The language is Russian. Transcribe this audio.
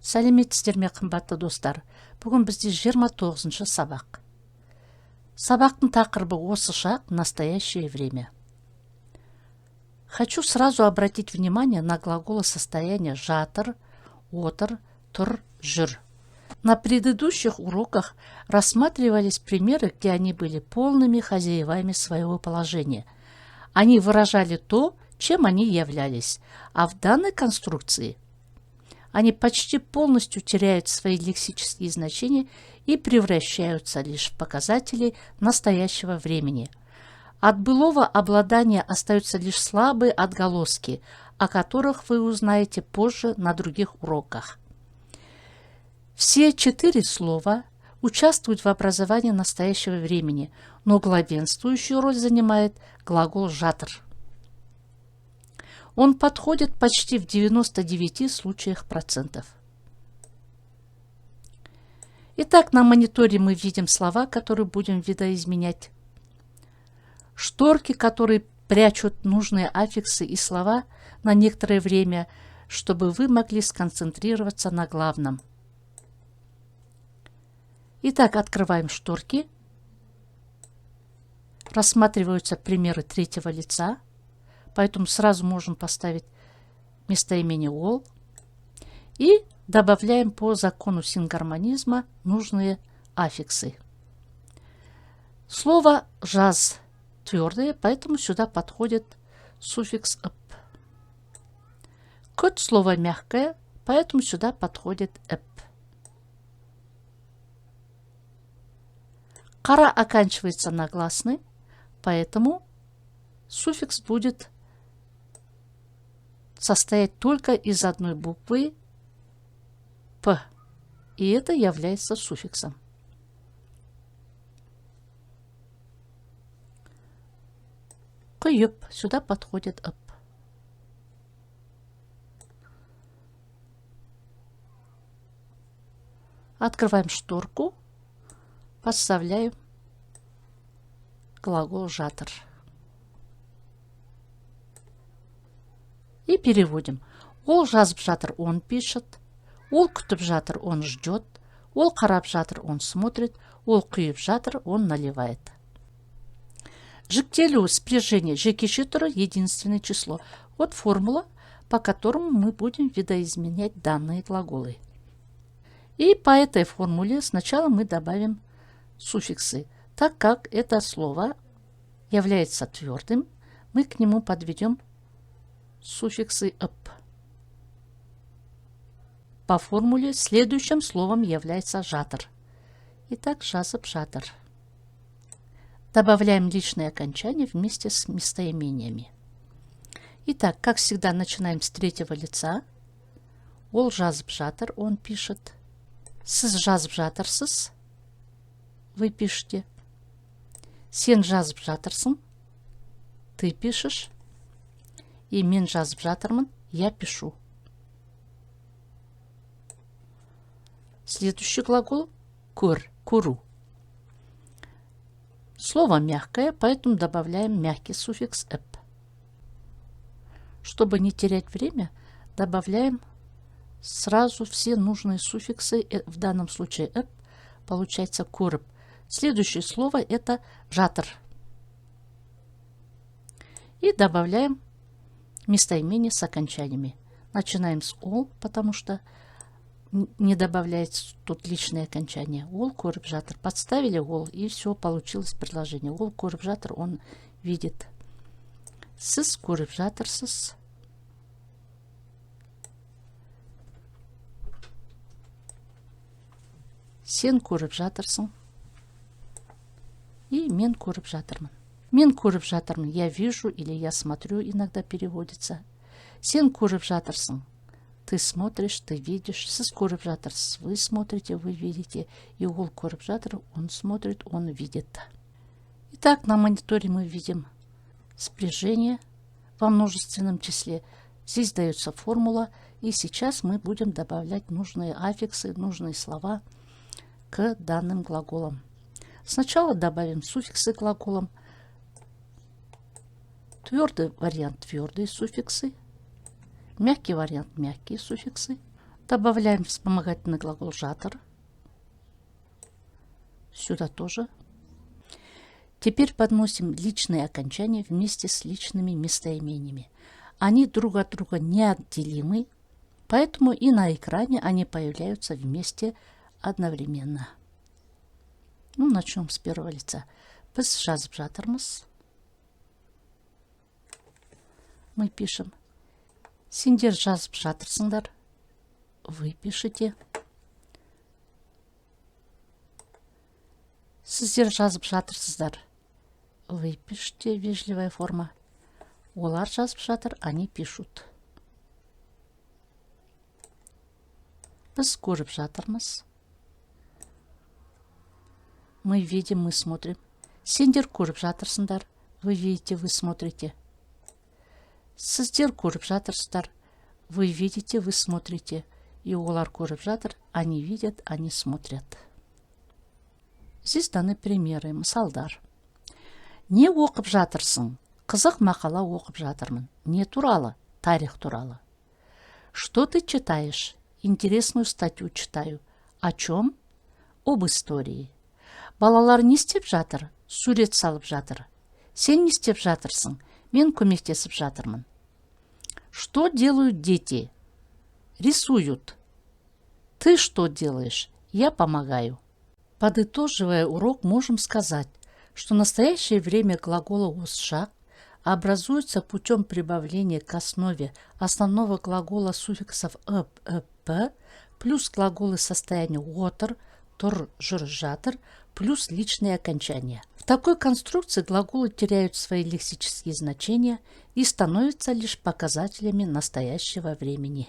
Сәлеметсіздер ме, қымбатты достар? Бүгін бізде 29-шы сабақ. Сабақтың тақырыбы осы шақ, настоящее время. Хочу сразу обратить внимание на глаголы состояния жатыр, отыр, тұр, жүр. На предыдущих уроках рассматривались примеры, где они были полными хозяевами своего положения. Они выражали то, чем они являлись, а в данной конструкции они почти полностью теряют свои лексические значения и превращаются лишь в показатели настоящего времени. От былого обладания остаются лишь слабые отголоски, о которых вы узнаете позже на других уроках. Все 4 слова участвуют в образовании настоящего времени, но главенствующую роль занимает глагол «жатыр». Он подходит почти в 99 случаях процентов. Итак, на мониторе мы видим слова, которые будем видоизменять. Шторки, которые прячут нужные аффиксы и слова на некоторое время, чтобы вы могли сконцентрироваться на главном. Итак, открываем шторки. Рассматриваются примеры третьего лица. Поэтому сразу можем поставить местоимение all и добавляем по закону сингармонизма нужные аффиксы. Слово жаз твердое, поэтому сюда подходит суффикс ып. Кот слово мягкое, поэтому сюда подходит эп. Кара оканчивается на гласный, поэтому суффикс будет состоять только из одной буквы П, и это является суффиксом. Күйіп, сюда подходит ып. Открываем шторку, подставляем глагол жатыр. И переводим. Ол жазып жатыр, он пишет. Ол күтіп жатыр, он ждет. Ол қарап жатыр, он смотрит. Ол құйып жатыр, он наливает. Жіктелу спряжение жекеше түрі единственное число. Вот формула, по которому мы будем видоизменять данные глаголы. И по этой формуле сначала мы добавим суффиксы. Так как это слово является твердым, мы к нему подведем суффиксы «ып». По формуле следующим словом является жатыр. Итак, жазып жатыр. Добавляем личные окончания вместе с местоимениями. Итак, как всегда, начинаем с третьего лица. Ол жазып жатыр, он пишет. Сіз жазып жатырсыз, вы пишете. Сен жазып жатырсың, ты пишешь. И мен жазып жатырмын, я пишу. Следующий глагол көр, көру. Слово мягкое, поэтому добавляем мягкий суффикс эп. Чтобы не терять время, добавляем сразу все нужные суффиксы, в данном случае эп, получается көріп. Следующее слово это жатыр. И добавляем местоимение с окончаниями. Начинаем с ол, потому что не добавляется тут личное окончание. Ол көріп жатыр. Подставили ол, и все, получилось предложение. Ол көріп жатыр, он видит. Сіз көріп жатырсыз. Сен көріп жатырсың. И мен көріп жатырмын. Мен көріп жатырмын, я вижу или я смотрю, иногда переводится. Сен көріп жатырсың, ты смотришь, ты видишь. Сіз көріп жатырсыз, вы смотрите, вы видите. И ол көріп жатыр, он смотрит, он видит. Итак, на мониторе мы видим спряжение во множественном числе. Здесь дается формула, и сейчас мы будем добавлять нужные аффиксы, нужные слова к данным глаголам. Сначала добавим суффиксы к глаголам. Твердый вариант – твердые суффиксы. Мягкий вариант – мягкие суффиксы. Добавляем вспомогательный глагол жатыр. Сюда тоже. Теперь подносим личные окончания вместе с личными местоимениями. Они друг от друга неотделимы, поэтому и на экране они появляются вместе одновременно. Ну, начнем с первого лица. Біз жазып жатырмыз. Мы пишем. Сендер жазып жатырсыңдар. Вы пишете. Сіздер жазып жатырсыздар. Вы пишете, вежливая форма. Олар жазып жатыр, они пишут. Біз көріп жатырмыз. Мы видим, мы смотрим. Сендер көріп жатырсыңдар. Вы видите, вы смотрите. Сіздер көріп жатырсыздар. Вы видите, вы смотрите. И олар көріп жатыр, они видят, они смотрят. Здесь даны примеры, мысалдар. Не оқып жатырсың? Қызық мақала оқып жатырмын. Не туралы? Тарих туралы. Что ты читаешь? Интересную статью читаю. О чем? Об истории. Балалар не істеп жатыр? Сурет салып жатыр. Сен не істеп жатырсың? Мен көмектесіп жатырмын. Что делают дети? Рисуют. Ты что делаешь? Я помогаю. Подытоживая урок, можем сказать, что в настоящее время глагола «озжак» образуется путем прибавления к основе основного глагола суффиксов «ып», «п» плюс глаголы состояния «отыр», «тұр», «жүр», «жатыр» плюс личные окончания. В такой конструкции глаголы теряют свои лексические значения и становятся лишь показателями настоящего времени.